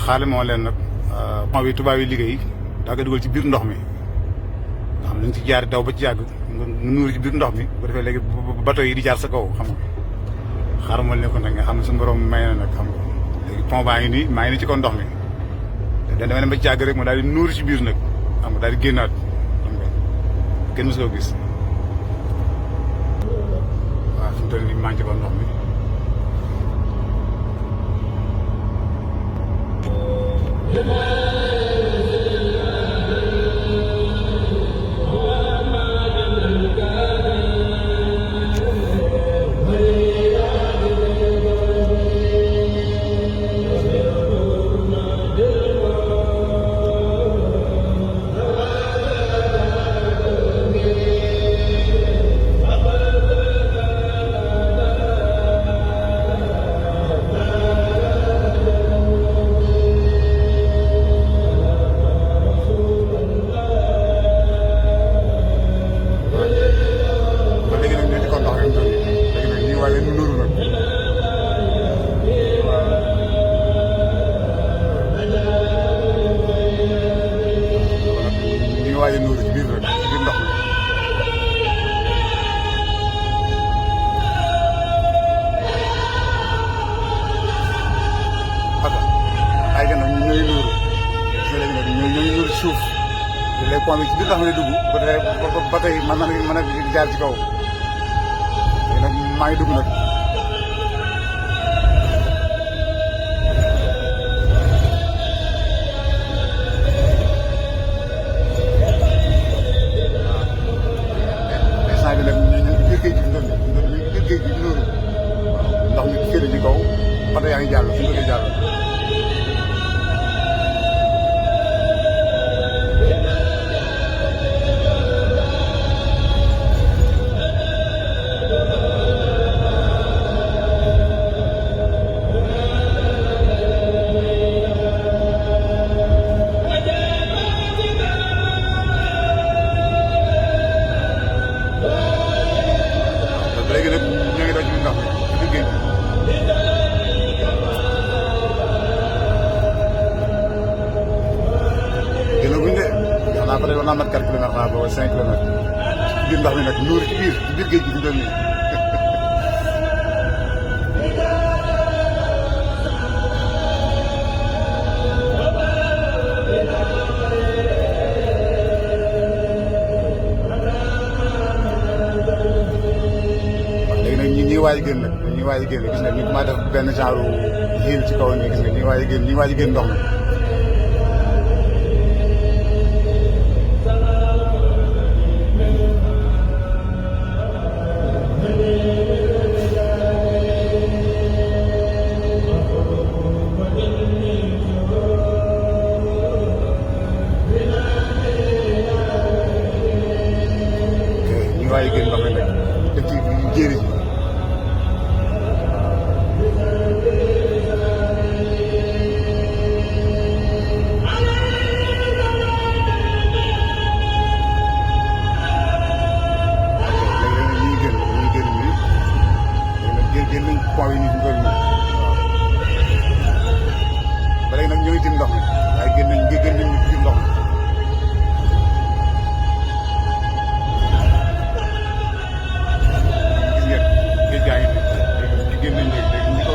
xaaral moo leen nag pont bi tubaab yi liggéey daa koy dugal ci biir ndox mi nga xam ne dañ ci jaar daw ba ci yàgg nga nuur ci biir ndox mi bu defee léegi bateau yi di jaar sa kaw xam nga xaaral moo leen ko nag nga xam ne suñu borom may na nag xam nga léegi pont baa ngi nii maa ngi nii ci kaw ndox mi te dama dem ba ci yàgg rek mu daal di nuur ci biir nag xam nga daal di génnaat xam nga kenn mësu ko gis waaw fi mu toll nii maa ngi ci kaw ndox mi. waaye nuuru ci biir rek ci biir ndox mi aka ay ga nag ñooy nuuru léegi nag ñooy nuuru ci suuf léegi pont bi ci biir ndox mi lay dugg ba tey ba tey mën a jaar ci kaw léegi nag maa ngi dugg nag ndox mi féete ci kaw bato yaa ngi jàll suñu bëggee jàll. léegi nag ñoo ngi doon ci ndox mi ci biir géej gi. gënaguñ de xanaa peut être war naa mat 4 kilomètres xanaa ba 5 kilomètres ci biir ndox mi nag nuur ci biir géej gi fi mu toll nii. ñuy waaj a génn nag ñuy waaj a génn gis nga ñu commencé def benn genre yéen ci kaw nii gis nga ñuy waaj a génn ñuy waaj a génn ndox mi. ok ñuy waaj a génn ndox mi nag def ci jéeri ji. génn nañ pont yi nii fi mu toll nii waaw ba léegi nag ñoo ngi tiim ndox mi waaye génn nañ ci biir ndox mi. gis ngeen géej gaa ngi nii léegi génn nañ léegi ñu ko